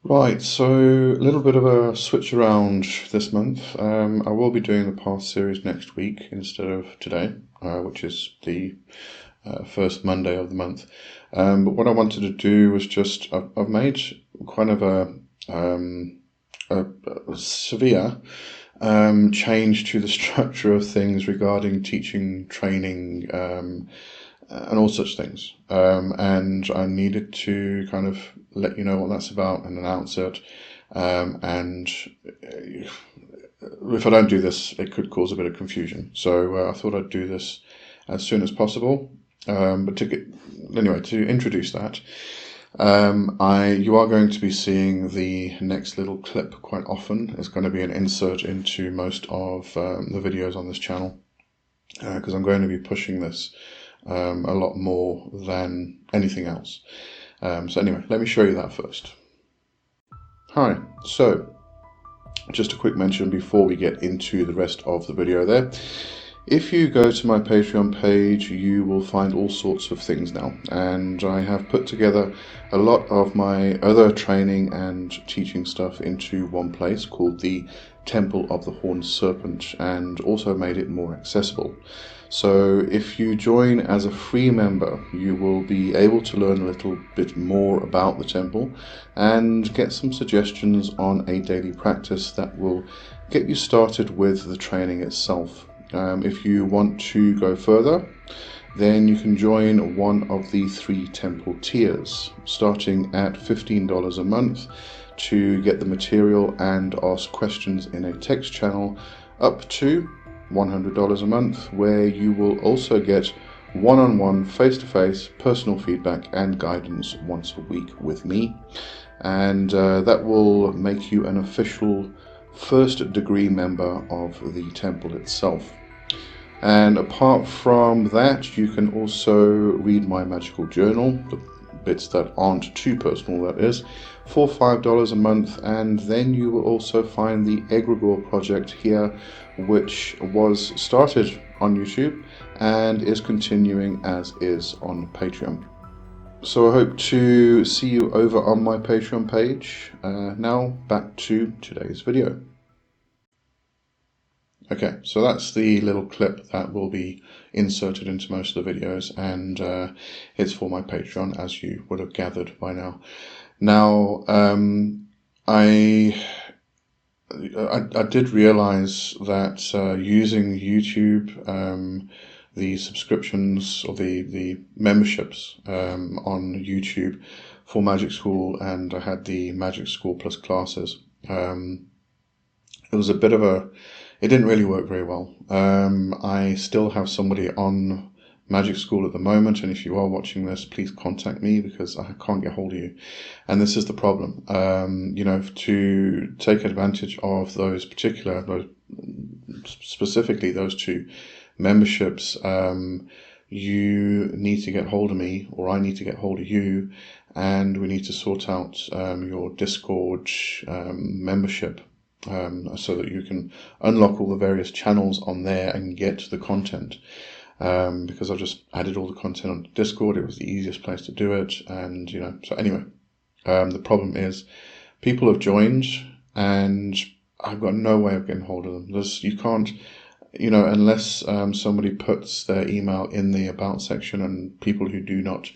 Right, so a little bit of a switch around this month. I will be doing the past series next week instead of today, which is the first Monday of the month. But what I wanted to do was I've made kind of a severe change to the structure of things regarding teaching, training, and all such things. And I needed to kind of let you know what that's about and announce it. And if I don't do this, it could cause a bit of confusion. So I thought I'd do this as soon as possible. But to introduce that, you are going to be seeing the next little clip quite often. It's going to be an insert into most of the videos on this channel because I'm going to be pushing this a lot more than anything else. So anyway, let me show you that first. Hi, so just a quick mention before we get into the rest of the video there. If you go to my Patreon page, you will find all sorts of things now, and I have put together a lot of my other training and teaching stuff into one place called the Temple of the Horned Serpent, and also made it more accessible. So if you join as a free member, you will be able to learn a little bit more about the temple and get some suggestions on a daily practice that will get you started with the training itself. If you want to go further, then you can join one of the 3 temple tiers, starting at $15 a month to get the material and ask questions in a text channel, up to $100 a month, where you will also get one-on-one, face-to-face personal feedback and guidance once a week with me. And that will make you an official first degree member of the temple itself. And apart from that, you can also read my magical journal, the bits that aren't too personal, that is, for $5 a month. And then you will also find the Egregore project here, which was started on YouTube and is continuing as is on Patreon. So I hope to see you over on my Patreon page. Now back to today's video. Okay, so that's the little clip that will be inserted into most of the videos, and it's for my Patreon, as you would have gathered by now. Now, I did realize that using YouTube, the subscriptions or the memberships on YouTube for Magic School, and I had the Magic School Plus classes, it was a bit of it didn't really work very well. I still have somebody on Magic School at the moment, and if you are watching this, please contact me because I can't get hold of you. And this is the problem. To take advantage of specifically those 2 memberships, you need to get hold of me, or I need to get hold of you, and we need to sort out your Discord membership. So that you can unlock all the various channels on there and get the content. Because I've just added all the content on Discord. It was the easiest place to do it. And, so anyway, the problem is people have joined and I've got no way of getting hold of them. You can't, unless somebody puts their email in the about section, and people who do not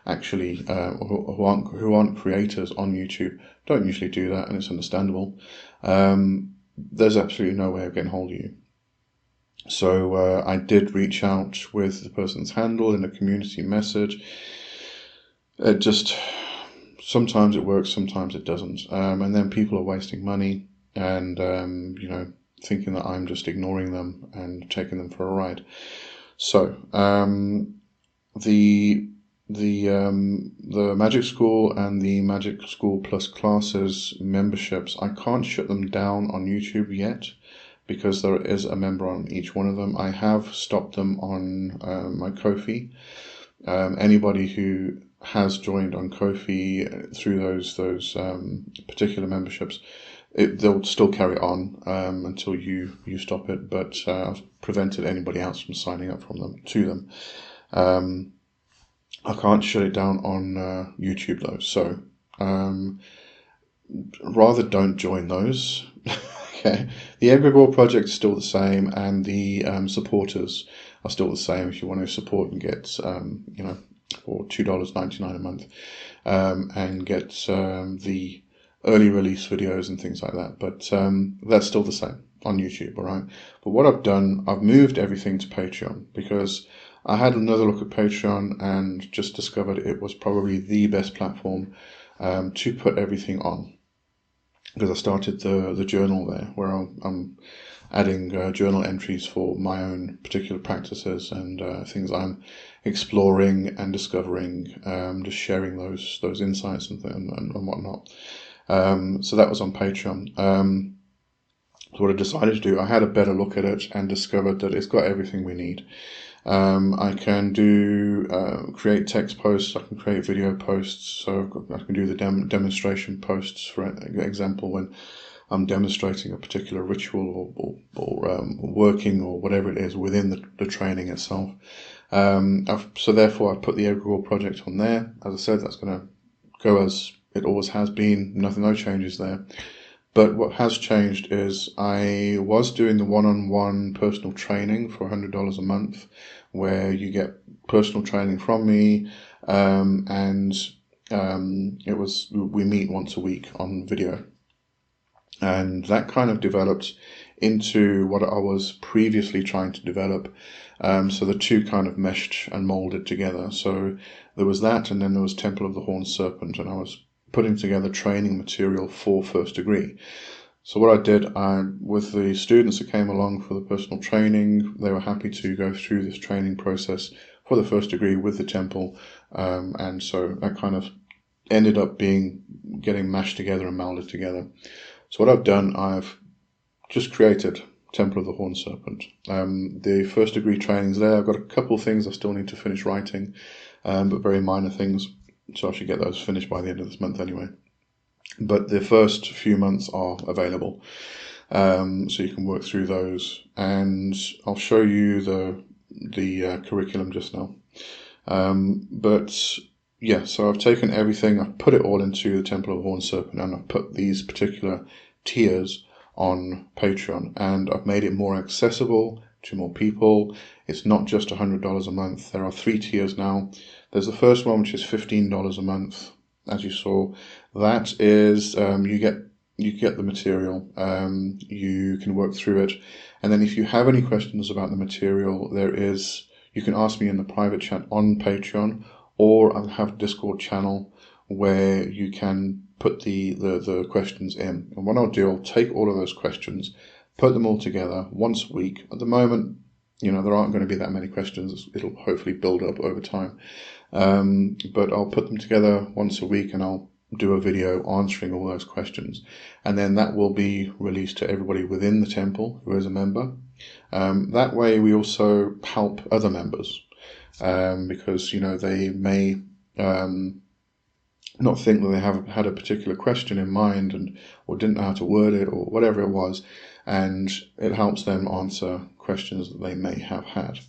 actually, who aren't creators on YouTube don't usually do that, and it's understandable. There's absolutely no way of getting hold of you. So I did reach out with the person's handle in a community message. It just, sometimes it works, sometimes it doesn't. And then people are wasting money and, thinking that I'm just ignoring them and taking them for a ride. So the Magic School and the Magic School Plus classes memberships, I can't shut them down on YouTube yet because there is a member on each one of them. I have stopped them on my Ko-fi. Anybody who has joined on Ko-fi through those particular memberships, they'll still carry on until you stop it, but I've prevented anybody else from signing up to them. I can't shut it down on YouTube though. So rather don't join those. Okay, the Egregore project is still the same, and the supporters are still the same. If you want to support and get, for $2.99 a month, and get the early release videos and things like that. But that's still the same on YouTube, all right? But what I've done, I've moved everything to Patreon, because I had another look at Patreon and just discovered it was probably the best platform to put everything on. Because I started the journal there, where I'm adding journal entries for my own particular practices and things I'm exploring and discovering, just sharing those insights and whatnot. So that was on Patreon. So what I decided to do, I had a better look at it and discovered that it's got everything we need. I can do create text posts, I can create video posts, so I can do the demonstration posts, for example, when I'm demonstrating a particular ritual or working or whatever it is within the training itself. So therefore I've put the Egregore project on there. As I said, that's going to go as it always has been, no changes there. But what has changed is I was doing the one-on-one personal training for $100 a month, where you get personal training from me, and we meet once a week on video. And that kind of developed into what I was previously trying to develop. So the two kind of meshed and molded together. So there was that, and then there was Temple of the Horned Serpent, and I was putting together training material for first degree. So what I did, with the students that came along for the personal training, they were happy to go through this training process for the first degree with the temple, and so that kind of ended up getting mashed together and melded together. So what I've done, I've just created Temple of the Horned Serpent. The first degree training's there. I've got a couple of things I still need to finish writing, but very minor things. So I should get those finished by the end of this month anyway. But the first few months are available, so you can work through those. And I'll show you the curriculum just now. But yeah, so I've taken everything, I've put it all into the Temple of the Horned Serpent, and I've put these particular tiers on Patreon, and I've made it more accessible to more people. It's not just $100 a month. There are 3 tiers now. There's the first one, which is $15 a month, as you saw. That is, you get the material, you can work through it, and then if you have any questions about the material, you can ask me in the private chat on Patreon, or I have a Discord channel where you can put the questions in. And what I'll do, I'll take all of those questions, put them all together once a week. At the moment, there aren't going to be that many questions. It'll hopefully build up over time. But I'll put them together once a week, and I'll do a video answering all those questions. And then that will be released to everybody within the temple who is a member. That way we also help other members, because, they may not think that they have had a particular question in mind or didn't know how to word it or whatever it was, and it helps them answer questions that they may have had.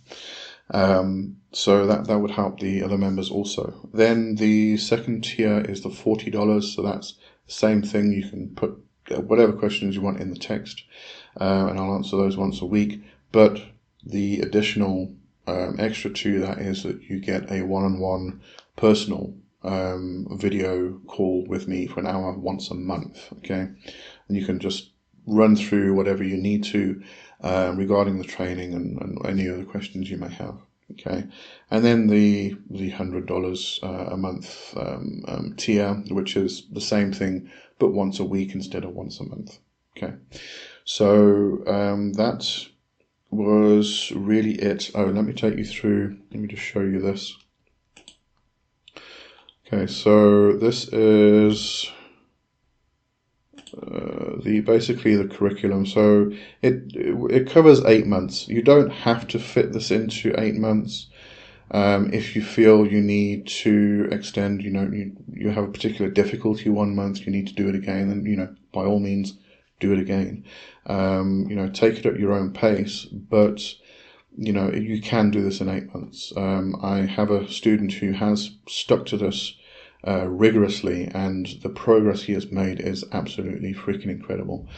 So that would help the other members also. Then the second tier is the $40, so that's the same thing. You can put whatever questions you want in the text, and I'll answer those once a week. But the additional extra to that is that you get a one-on-one personal video call with me for an hour once a month, okay? And you can just run through whatever you need to regarding the training and any other questions you may have, okay? And then the $100 a month tier, which is the same thing but once a week instead of once a month, okay? So that was really it. Oh, let me take you through, let me just show you this. Okay, so this is basically the curriculum. So it covers 8 months. You don't have to fit this into 8 months. If you feel you need to extend, you have a particular difficulty 1 month, you need to do it again, then by all means do it again. Take it at your own pace, but you can do this in 8 months. I have a student who has stuck to this rigorously, and the progress he has made is absolutely freaking incredible.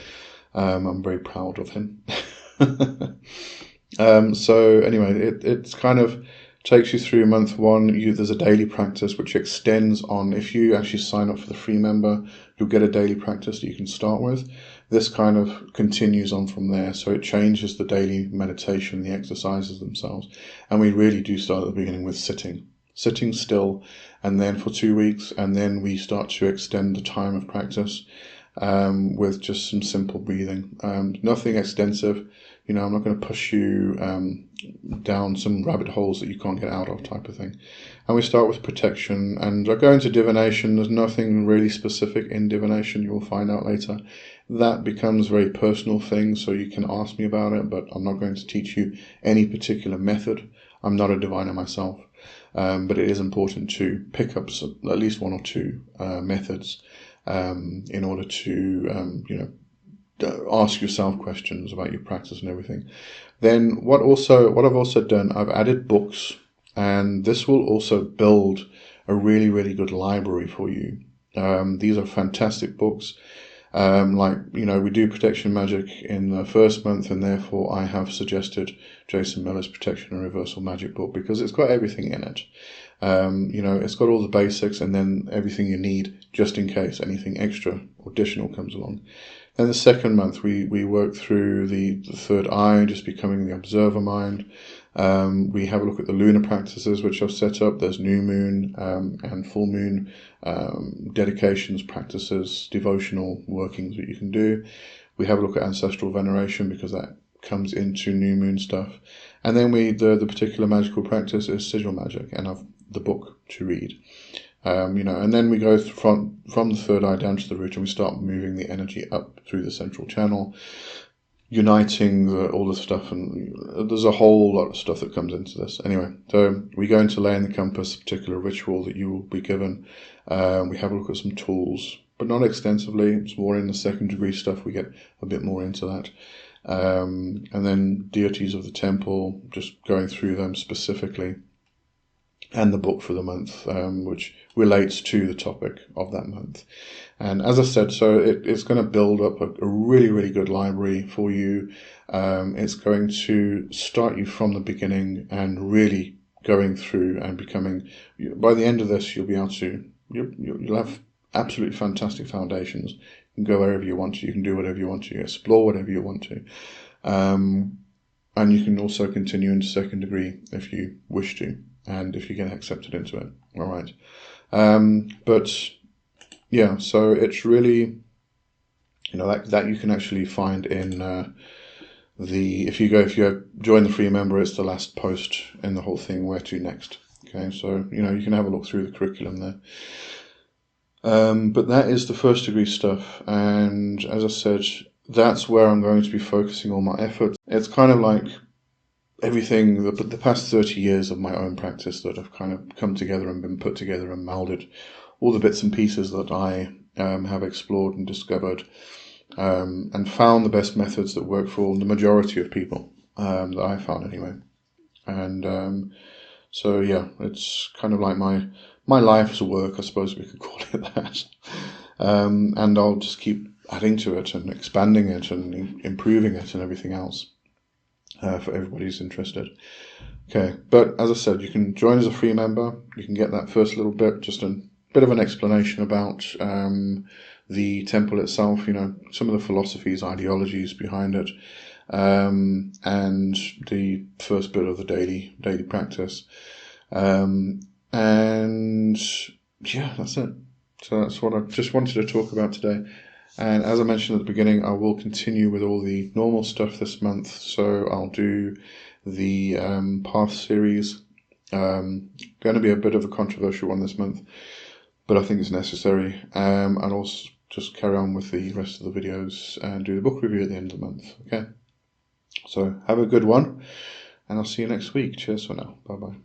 I'm very proud of him. So anyway, it's kind of takes you through month one. There's a daily practice which extends on. If you actually sign up for the free member, you'll get a daily practice that you can start with. This kind of continues on from there. So it changes the daily meditation, the exercises themselves. And we really do start at the beginning with sitting still, and then for 2 weeks, and then we start to extend the time of practice with just some simple breathing. Nothing extensive. I'm not going to push you down some rabbit holes that you can't get out of, type of thing. And we start with protection, and I go into divination. There's nothing really specific in divination. You will find out later. That becomes a very personal thing, so you can ask me about it, but I'm not going to teach you any particular method. I'm not a diviner myself, but it is important to pick up at least one or two methods in order to, ask yourself questions about your practice and everything. Then what I've also done, I've added books, and this will also build a really, really good library for you. These are fantastic books. We do protection magic in the first month, and therefore I have suggested Jason Miller's Protection and Reversal Magic book, because it's got everything in it. It's got all the basics, and then everything you need just in case anything extra or additional comes along. Then the second month, we work through the third eye, just becoming the observer mind. We have a look at the lunar practices which I've set up. There's new moon and full moon dedications, practices, devotional workings that you can do. We have a look at ancestral veneration, because that comes into new moon stuff. And then the particular magical practice is sigil magic, and I've the book to read. And then we go from the third eye down to the root, and we start moving the energy up through the central channel, uniting all the stuff, and there's a whole lot of stuff that comes into this. Anyway, so we go into laying the compass, a particular ritual that you will be given. We have a look at some tools, but not extensively. It's more in the second degree stuff. We get a bit more into that. And then deities of the temple, just going through them specifically, and the book for the month, which relates to the topic of that month. And as I said, so it's going to build up a really, really good library for you. It's going to start you from the beginning and really going through and becoming, by the end of this, you'll be able to, you'll have absolutely fantastic foundations. You can go wherever you want to, you can do whatever you want to, explore whatever you want to. And you can also continue into second degree if you wish to, and if you get accepted into it. All right. But yeah, so it's really, that you can actually find in if you join the free member, it's the last post in the whole thing, where to next. Okay, so you can have a look through the curriculum there. But that is the first degree stuff, and as I said, that's where I'm going to be focusing all my efforts. It's kind of like everything, the past 30 years of my own practice that have kind of come together and been put together and melded, all the bits and pieces that I have explored and discovered, and found the best methods that work for the majority of people, that I found anyway. And so yeah, it's kind of like my life's work, I suppose we could call it that. And I'll just keep adding to it and expanding it and improving it and everything else, for everybody who's interested. Okay, but as I said, you can join as a free member. You can get that first little bit, just a bit of an explanation about the temple itself, some of the philosophies, ideologies behind it, and the first bit of the daily practice. And yeah, that's it. So that's what I just wanted to talk about today. And as I mentioned at the beginning, I will continue with all the normal stuff this month. So I'll do the Path series. Going to be a bit of a controversial one this month, but I think it's necessary. And also just carry on with the rest of the videos and do the book review at the end of the month. Okay. So have a good one, and I'll see you next week. Cheers for now. Bye bye.